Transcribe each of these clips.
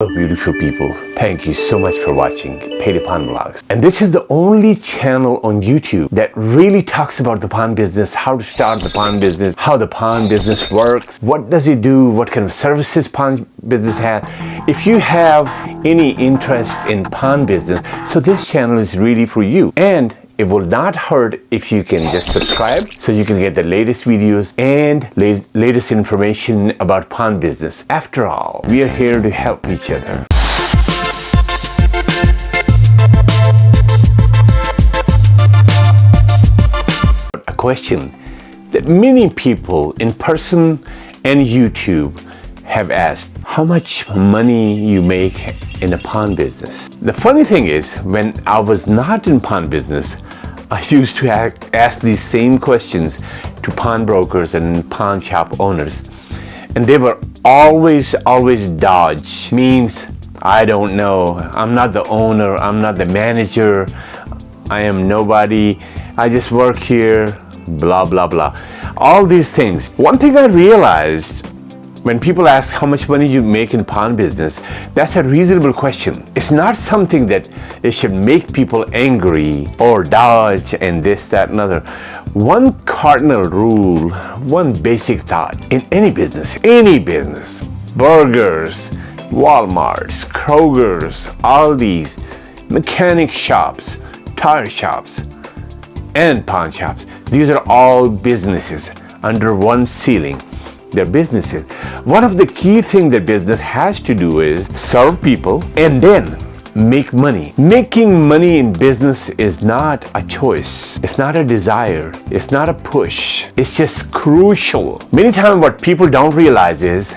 Hello beautiful people, thank you so much for watching PAYDAY Pawn Vlogs. And this is the only channel on YouTube that really talks about the pawn business, how to start the pawn business, how the pawn business works, what does it do, what kind of services pawn business has. If you have any interest in pawn business, so this channel is really for you. And it will not hurt if you can just subscribe so you can get the latest videos and latest information about pawn business. After all, we are here to help each other. A question that many people in person and YouTube have asked: how much money you make in a pawn business? The funny thing is, when I was not in pawn business, I used to ask these same questions to pawnbrokers and pawn shop owners, and they were always dodge. Means, I don't know, I'm not the owner, I'm not the manager, I am nobody, I just work here, blah blah blah. All these things. One thing I realized, when people ask how much money you make in pawn business, that's a reasonable question. It's not something that it should make people angry or dodge and this, that, and other. One cardinal rule, one basic thought in any business, burgers, Walmarts, Kroger's, Aldi's, mechanic shops, tire shops, and pawn shops. These are all businesses under one ceiling. They're businesses. One of the key things that business has to do is serve people and then make money. Making money in business is not a choice. It's not a desire. It's not a push. It's just crucial. Many times what people don't realize is,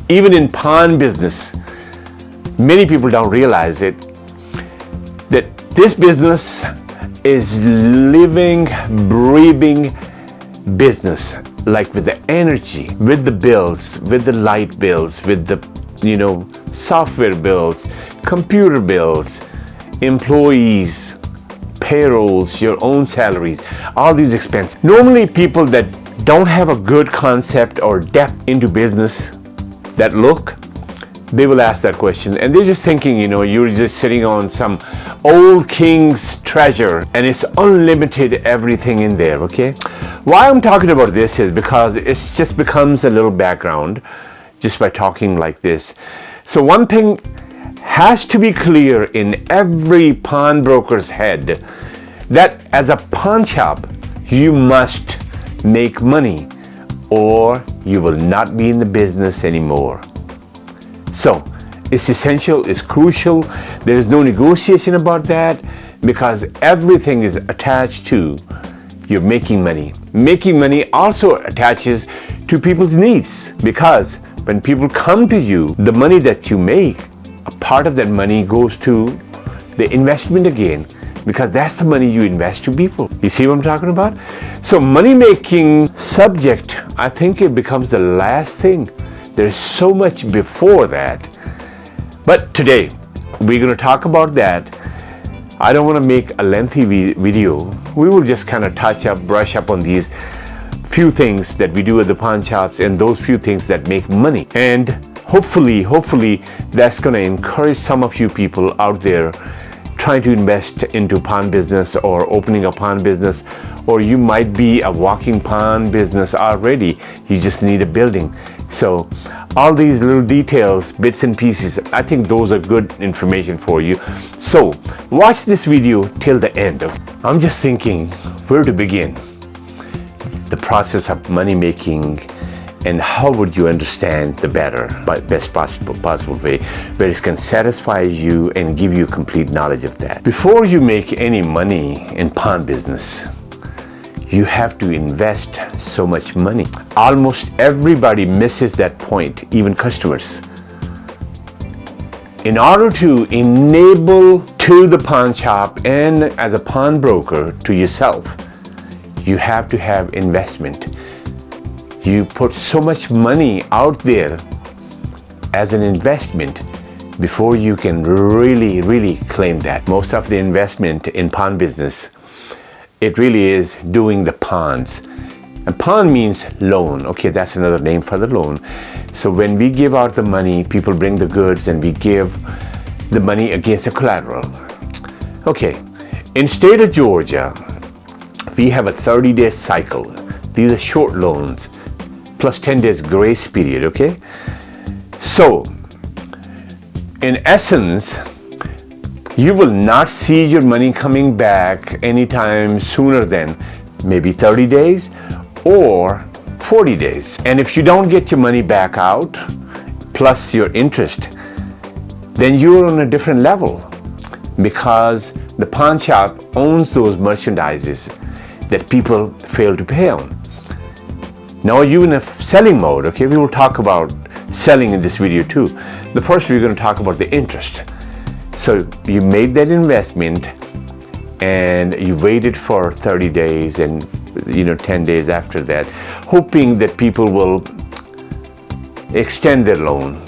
even in pawn business, many people don't realize it, that this business is living, breathing business. Like with the energy, with the bills, with the light bills, with the software bills, computer bills, employees, payrolls, your own salaries, all these expenses. Normally people that don't have a good concept or depth into business, that look, they will ask that question, and they're just thinking, you're just sitting on some old king's treasure and it's unlimited everything in there. Okay, why I'm talking about this is because it just becomes a little background just by talking like this. So one thing has to be clear in every pawnbroker's head, that as a pawn shop you must make money or you will not be in the business anymore. So it's essential, it's crucial. There is no negotiation about that, because everything is attached to you're making money. Making money also attaches to people's needs, because when people come to you, the money that you make, a part of that money goes to the investment again, because that's the money you invest to people. You see what I'm talking about? So money making subject, I think it becomes the last thing. There's so much before that. But today, we're going to talk about that. I don't want to make a lengthy video. We will just kind of touch up, brush up on these few things that we do at the pawn shops and those few things that make money. And hopefully, that's going to encourage some of you people out there trying to invest into pawn business or opening a pawn business, or you might be a walking pawn business already. You just need a building. So all these little details, bits and pieces, I think those are good information for you. So watch this video till the end. I'm just thinking where to begin the process of money making, and how would you understand the best possible way where it can satisfy you and give you complete knowledge of that. Before you make any money in pawn business, you have to invest so much money. Almost everybody misses that point, even customers. In order to enable to the pawn shop and as a pawnbroker to yourself, you have to have investment. You put so much money out there as an investment before you can really claim that. Most of the investment in pawn business, it really is doing the pawns. And pawn means loan. Okay, that's another name for the loan. So when we give out the money, people bring the goods and we give the money against the collateral. Okay, in state of Georgia, we have a 30-day cycle. These are short loans plus 10 days grace period, okay? So, in essence, you will not see your money coming back anytime sooner than maybe 30 days or 40 days. And if you don't get your money back out, plus your interest, then you're on a different level, because the pawn shop owns those merchandises that people fail to pay on. Now you're in a selling mode, okay? We will talk about selling in this video too. The first we're going to talk about the interest. So you made that investment and you waited for 30 days and 10 days after that, hoping that people will extend their loan.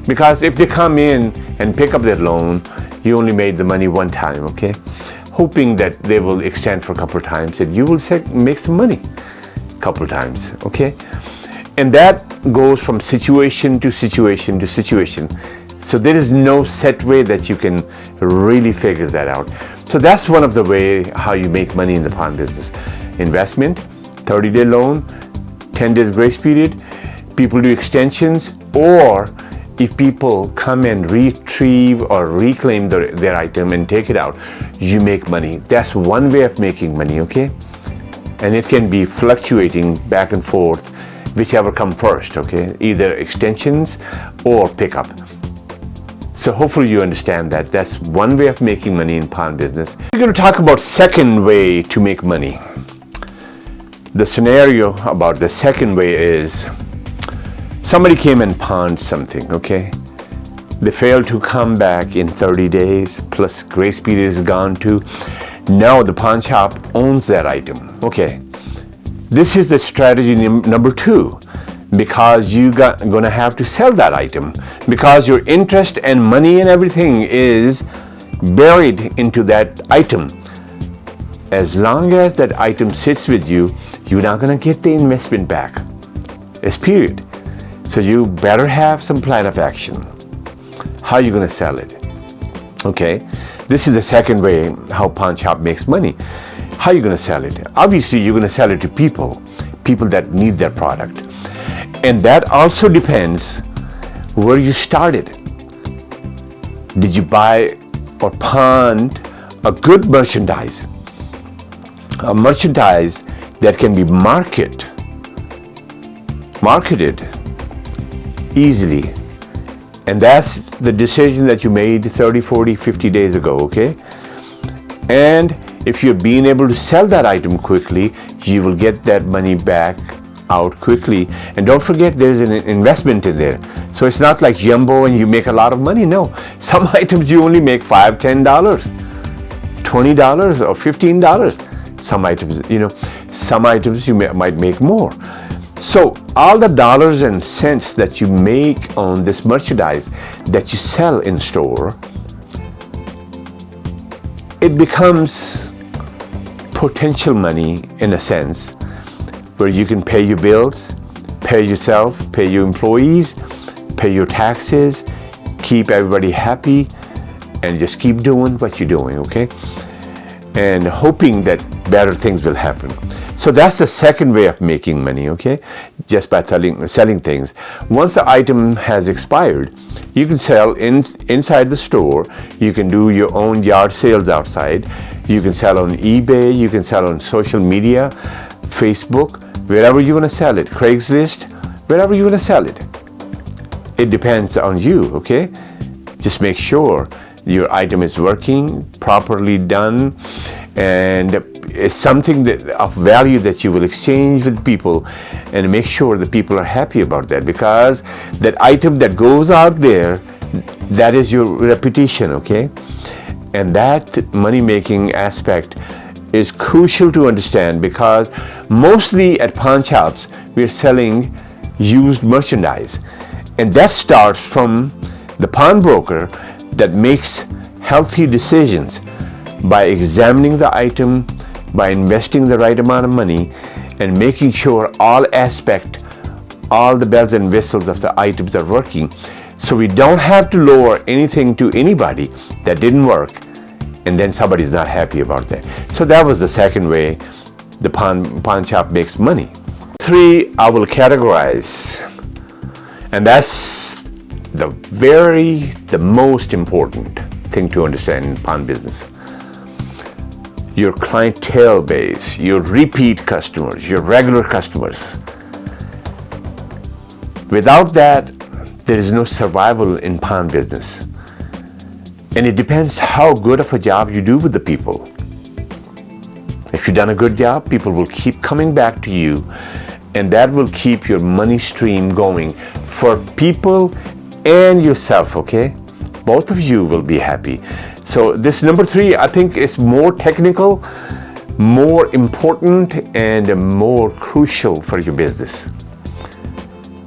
Because if they come in and pick up their loan, you only made the money one time, okay? Hoping that they will extend for a couple of times and you will make some money a couple of times, okay? And that goes from situation to situation to situation. So there is no set way that you can really figure that out. So that's one of the way how you make money in the pawn business. Investment, 30-day loan, 10 days grace period, people do extensions, or if people come and retrieve or reclaim their item and take it out, you make money. That's one way of making money, okay? And it can be fluctuating back and forth, whichever come first, okay? Either extensions or pickup. So hopefully you understand that. That's one way of making money in pawn business. We're going to talk about second way to make money. The scenario about the second way is somebody came and pawned something, okay? They failed to come back in 30 days, plus grace period is gone too. Now the pawn shop owns that item, okay? This is the strategy number two, because you're gonna have to sell that item, because your interest and money and everything is buried into that item. As long as that item sits with you, you're not gonna get the investment back. It's period. So you better have some plan of action. How are you gonna sell it? Okay, this is the second way how pawn shop makes money. How are you gonna sell it? Obviously, you're gonna sell it to people that need their product. And that also depends where you started. Did you buy or pawn a good merchandise? A merchandise that can be marketed easily. And that's the decision that you made 30, 40, 50 days ago, okay? And if you're being able to sell that item quickly, you will get that money back out quickly. And don't forget, there's an investment in there. So it's not like jumbo and you make a lot of money. No, some items you only make $5, $10, $20 or $15. Some items, you might make more. So all the dollars and cents that you make on this merchandise that you sell in store, it becomes potential money in a sense, where you can pay your bills, pay yourself, pay your employees, pay your taxes, keep everybody happy, and just keep doing what you're doing, okay? And hoping that better things will happen. So that's the second way of making money, okay? Just by selling things. Once the item has expired, you can sell inside the store. You can do your own yard sales outside. You can sell on eBay. You can sell on social media, Facebook, wherever you want to sell it. Craigslist, wherever you want to sell it. It depends on you, okay? Just make sure your item is working, properly done, and it's something of value that you will exchange with people, and make sure that people are happy about that, because that item that goes out there, that is your reputation, okay? And that money-making aspect is crucial to understand, because mostly at pawn shops, we're selling used merchandise. And that starts from the pawnbroker that makes healthy decisions by examining the item, by investing the right amount of money, and making sure all the bells and whistles of the items are working, so we don't have to lower anything to anybody that didn't work, and then somebody's not happy about that. So that was the second way the pawn shop makes money. 3, I will categorize, and that's the most important thing to understand in pawn business. Your clientele base, your repeat customers, your regular customers. Without that, there is no survival in pawn business. And it depends how good of a job you do with the people. If you've done a good job, people will keep coming back to you, and that will keep your money stream going for people and yourself, okay? Both of you will be happy. So this number 3, I think, is more technical, more important, and more crucial for your business.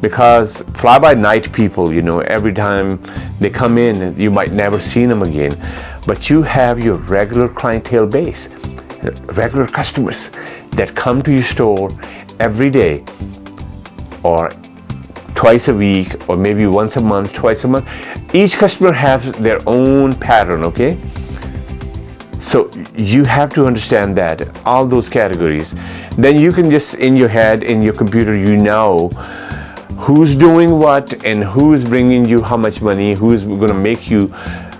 Because fly-by-night people, every time they come in, you might never see them again. But you have your regular clientele base, regular customers that come to your store every day, or twice a week, or maybe once a month, twice a month. Each customer has their own pattern, okay? So you have to understand that, all those categories. Then you can just, in your head, in your computer, who's doing what and who's bringing you how much money, who's going to make you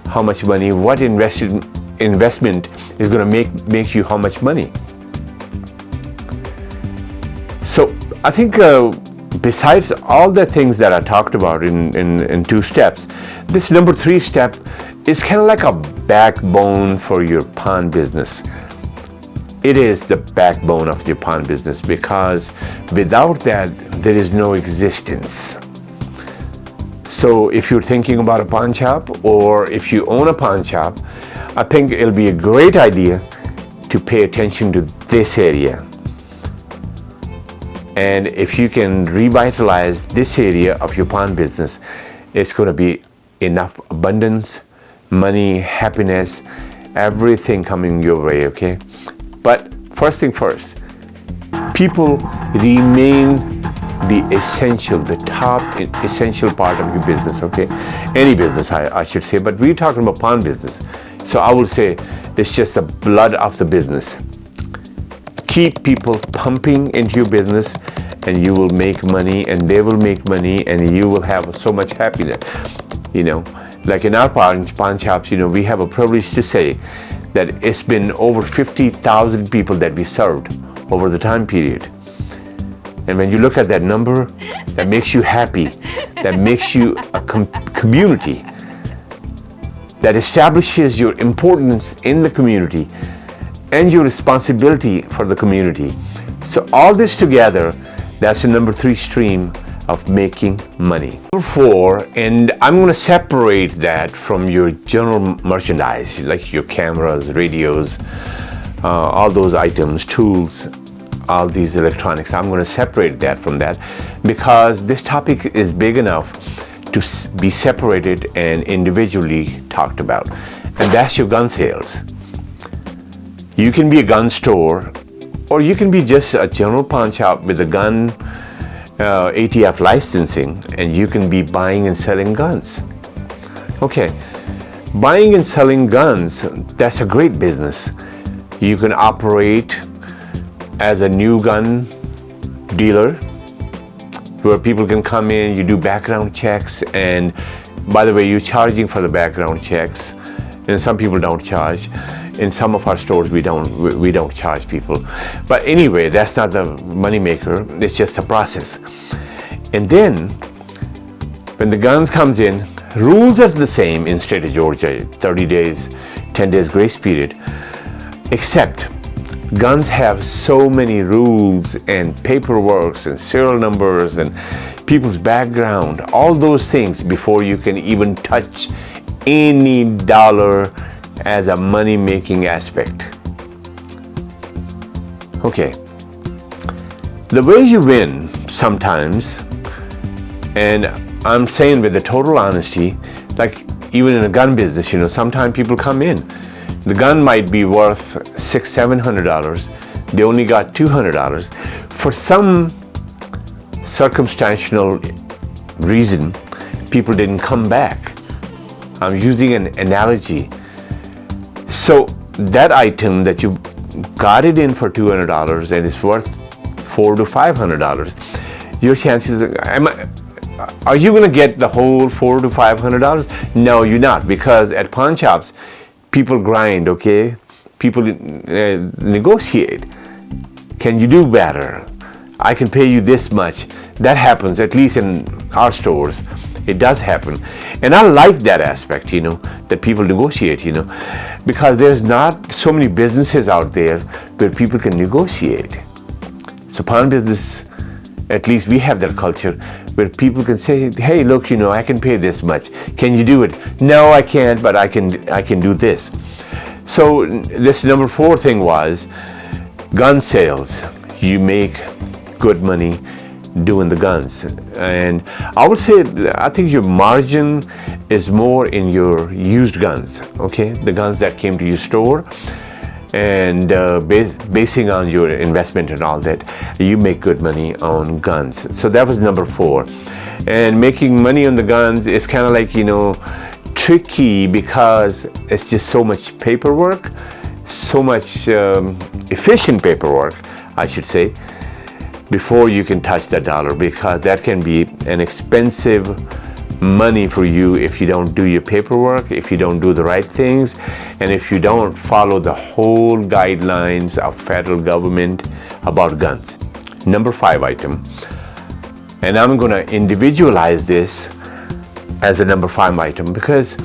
how much money, what investment is going to make you how much money. So I think besides all the things that I talked about in 2 steps, this number 3 step is kind of like a backbone for your pawn business. It is the backbone of your pawn business, because without that, there is no existence. So if you're thinking about a pawn shop, or if you own a pawn shop, I think it'll be a great idea to pay attention to this area. And if you can revitalize this area of your pawn business, it's going to be enough abundance, money, happiness, everything coming your way, okay? But first thing first, people remain the top essential part of your business, okay? Any business, I should say, but we're talking about pawn business. So I will say it's just the blood of the business. Keep people pumping into your business, and you will make money, and they will make money, and you will have so much happiness. Like in our pawn shops, we have a privilege to say that it's been over 50,000 people that we served over the time period. And when you look at that number, that makes you happy, that makes you a community, that establishes your importance in the community and your responsibility for the community. So all this together, that's the number 3 stream of making money. Number 4, and I'm going to separate that from your general merchandise, like your cameras, radios, all those items, tools, all these electronics. I'm going to separate that from that, because this topic is big enough to be separated and individually talked about. And that's your gun sales. You can be a gun store, or you can be just a general pawn shop with a gun ATF licensing, and you can be buying and selling guns. Okay, buying and selling guns, that's a great business. You can operate as a new gun dealer, where people can come in, you do background checks, and by the way, you're charging for the background checks, and some people don't charge. In some of our stores, we don't charge people. But anyway, that's not the money maker. It's just a process. And then, when the guns comes in, rules are the same in state of Georgia, 30 days, 10 days grace period, except guns have so many rules and paperwork and serial numbers and people's background, all those things before you can even touch any dollar as a money-making aspect. Okay, the way you win sometimes, and I'm saying with the total honesty, like even in a gun business, sometimes people come in, the gun might be worth $600-700, they only got $200. for some circumstantial reason, people didn't come back. I'm using an analogy. So that item that you got it in for $200 and it's worth $400 to $500, your chances are you going to get the whole $400 to $500? No, you're not, because at Pawnshops, people grind, okay? People negotiate. Can you do better? I can pay you this much. That happens, at least in our stores. It does happen. And I like that aspect, that people negotiate, because there's not so many businesses out there where people can negotiate. So pawn business, at least we have that culture where people can say, hey, look, I can pay this much. Can you do it? No, I can't, but I can do this. So this number 4 thing was gun sales. You make good money doing the guns. And I would say, I think your margin is more in your used guns, okay? The guns that came to your store, and basing on your investment and all that, you make good money on guns. So that was number 4. And making money on the guns is kind of like, tricky, because it's just so much paperwork, so much efficient paperwork, I should say, before you can touch that dollar, because that can be an expensive money for you if you don't do your paperwork, if you don't do the right things, and if you don't follow the whole guidelines of federal government about guns. Number 5 item, and I'm going to individualize this as a number 5 item, because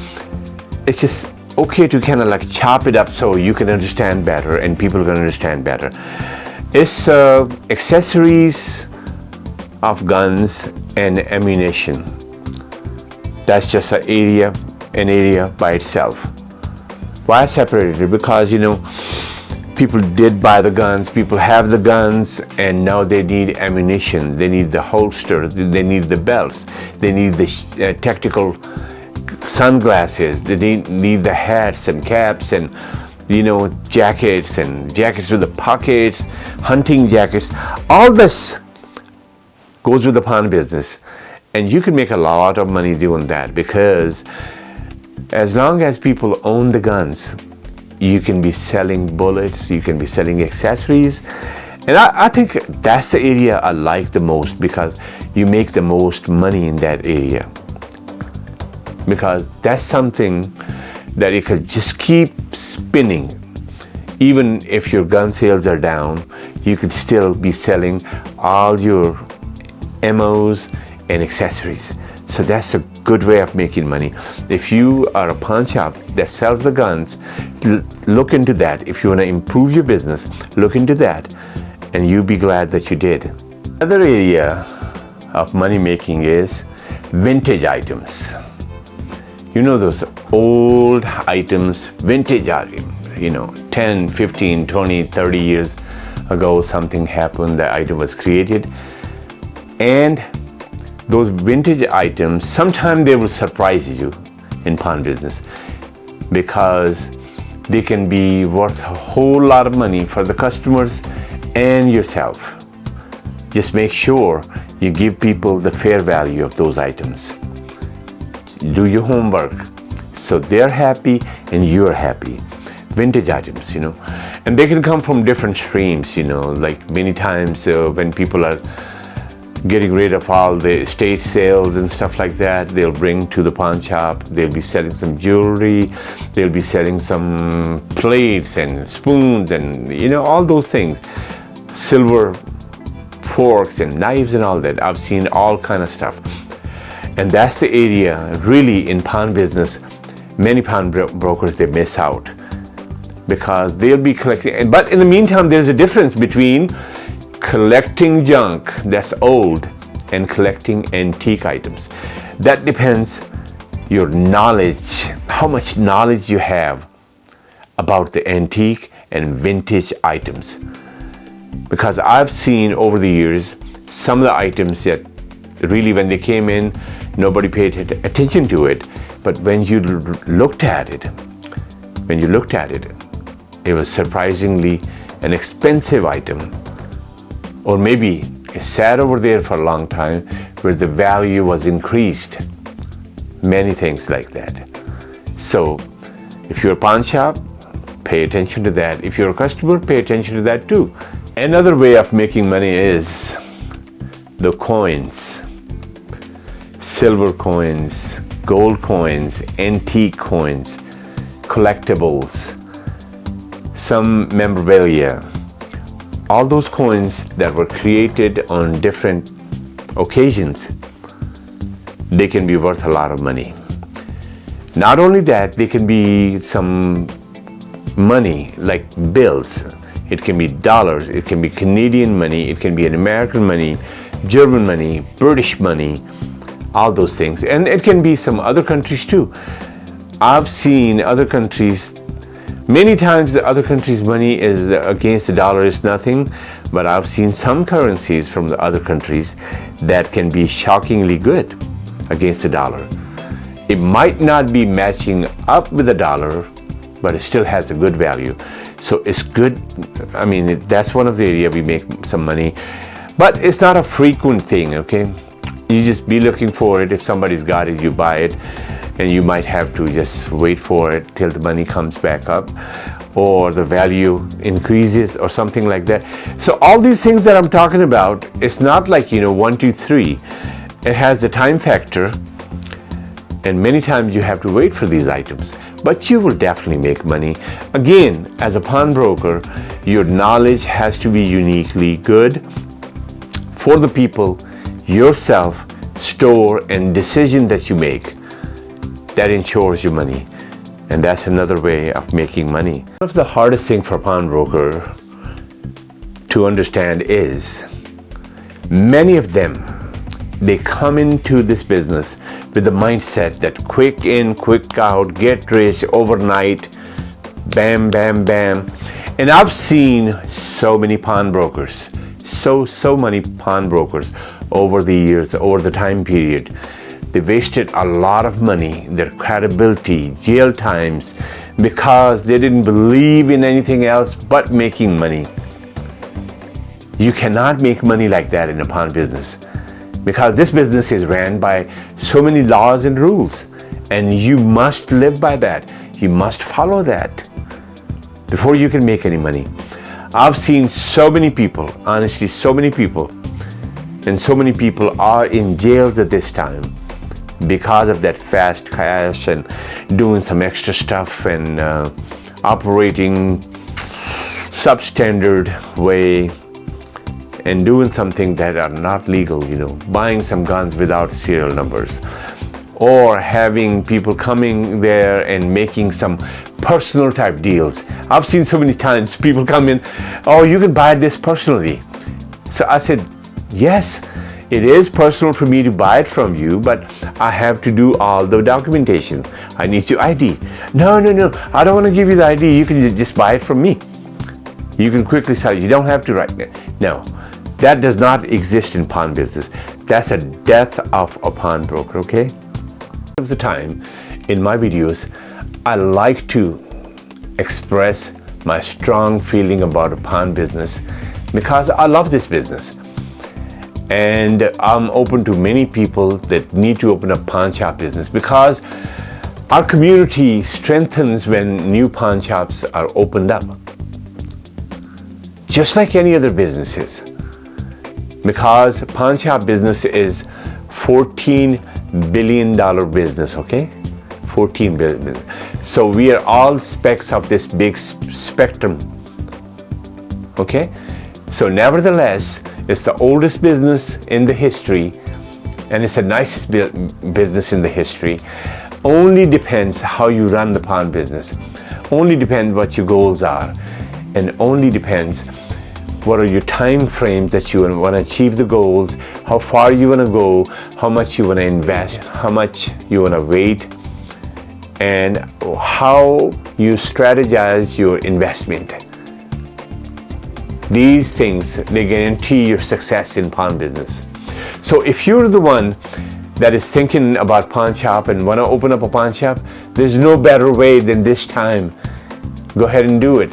it's just okay to kind of like chop it up so you can understand better and people can understand better. It's accessories of guns and ammunition. That's just an area by itself. Why separate it? Because people did buy the guns, people have the guns, and now they need ammunition. They need the holsters, they need the belts, they need the tactical sunglasses, they need the hats and caps and jackets with the pockets, hunting jackets. All this goes with the pawn business, and you can make a lot of money doing that, because as long as people own the guns, you can be selling bullets, you can be selling accessories. And I think that's the area I like the most, because you make the most money in that area, because that's something that it could just keep spinning. Even if your gun sales are down, you could still be selling all your ammos and accessories. So that's a good way of making money. If you are a pawn shop that sells the guns, look into that. If you want to improve your business, look into that, and you'll be glad that you did. Another area of money making is vintage items. Those old items, vintage items, 10, 15, 20, 30 years ago, something happened, the item was created. And those vintage items, sometimes they will surprise you in pawn business, because they can be worth a whole lot of money for the customers and yourself. Just make sure you give people the fair value of those items. Do your homework so they're happy and you're happy. Vintage items, and they can come from different streams, like many times when people are getting rid of all the estate sales and stuff like that, they'll bring to the pawn shop. They'll be selling some jewelry, they'll be selling some plates and spoons and all those things, silver forks and knives and all that. I've seen all kind of stuff, and that's the area really in pawn business. Many pawn brokers, they miss out, because they'll be collecting. But in the meantime, there's a difference between collecting junk that's old and collecting antique items. That depends your knowledge, how much knowledge you have about the antique and vintage items. Because I've seen over the years some of the items that really, when they came in, nobody paid attention to it. But when you looked at it, it was surprisingly an expensive item. or maybe it sat over there for a long time where the value was increased. Many things like that. So if you're a pawn shop, pay attention to that. If you're a customer, pay attention to that too. Another way of making money is the coins. Silver coins, gold coins, antique coins, collectibles, some memorabilia. All those coins that were created on different occasions, they can be worth a lot of money. Not only that, they can be some money like bills. It can be dollars, it can be Canadian money, it can be an American money, German money, British money, all those things. And it can be some other countries too. I've seen other countries, many times the other countries' money is against the dollar is nothing, but I've seen some currencies from the other countries that can be shockingly good against the dollar. It might not be matching up with the dollar, but it still has a good value. So it's good. I mean, that's one of the areas we make some money, but it's not a frequent thing, okay? You just be looking for it. If somebody's got it, you buy it, and you might have to just wait for it till the money comes back up or the value increases or something like that. So all these things that I'm talking about, it's not like, 1, 2, 3. It has the time factor, and many times you have to wait for these items. But you will definitely make money. Again, as a pawnbroker, your knowledge has to be uniquely good for the people, yourself, store, and decision that you make. That ensures your money. And that's another way of making money. One of the hardest thing for a pawnbroker to understand is many of them, they come into this business with the mindset that quick in, quick out, get rich overnight, bam, bam, bam. And I've seen so many pawnbrokers, so many pawnbrokers over the years, over the time period. They wasted a lot of money, their credibility, jail times, because they didn't believe in anything else but making money. You cannot make money like that in a pawn business, because this business is ran by so many laws and rules, and you must live by that. You must follow that before you can make any money. I've seen so many people, honestly, so many people, and so many people are in jails at this time because of that fast cash and doing some extra stuff and operating substandard way and doing something that are not legal, buying some guns without serial numbers, or having people coming there and making some personal type deals. I've seen so many times people come in, oh, you can buy this personally. So I said, yes, it is personal for me to buy it from you, but I have to do all the documentation. I need your ID. No, I don't want to give you the ID. You can just buy it from me. You can quickly sell it. You don't have to write it. No, that does not exist in pawn business. That's a death of a pawnbroker, okay? Most of the time in my videos, I like to express my strong feeling about a pawn business because I love this business. And I'm open to many people that need to open a pawn shop business, because our community strengthens when new pawn shops are opened up, just like any other businesses. Because pawn shop business is $14 billion business, okay? 14 billion. So we are all specks of this big spectrum, okay? So nevertheless, it's the oldest business in the history, and it's the nicest business in the history. Only depends how you run the pawn business. Only depends what your goals are, and only depends what are your time frames that you want to achieve the goals, how far you want to go, how much you want to invest, how much you want to wait, and how you strategize your investment. These things, they guarantee your success in pawn business. So if you're the one that is thinking about pawn shop and want to open up a pawn shop, there's no better way than this time. Go ahead and do it.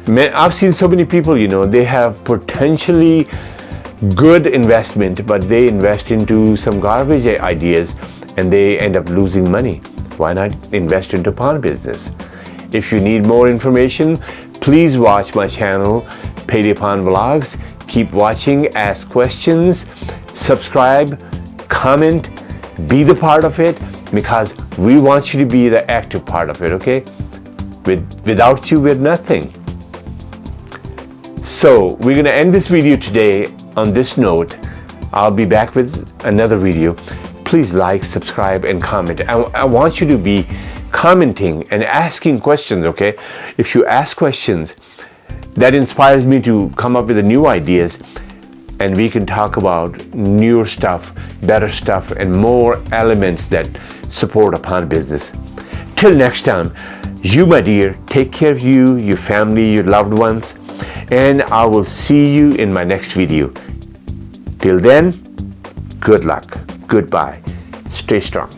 I've seen so many people, they have potentially good investment, but they invest into some garbage ideas and they end up losing money. Why not invest into pawn business? If you need more information, please watch my channel, Payday Pawn Vlogs. Keep watching, ask questions, subscribe, comment, be the part of it, because we want you to be the active part of it, okay? Without you, we're nothing. So we're going to end this video today on this note. I'll be back with another video. Please like, subscribe, and comment. I want you to be commenting and asking questions, okay? If you ask questions, that inspires me to come up with the new ideas, and we can talk about newer stuff, better stuff, and more elements that support a pawn business. Till next time, you, my dear, take care of you, your family, your loved ones, and I will see you in my next video. Till then, good luck, goodbye, stay strong.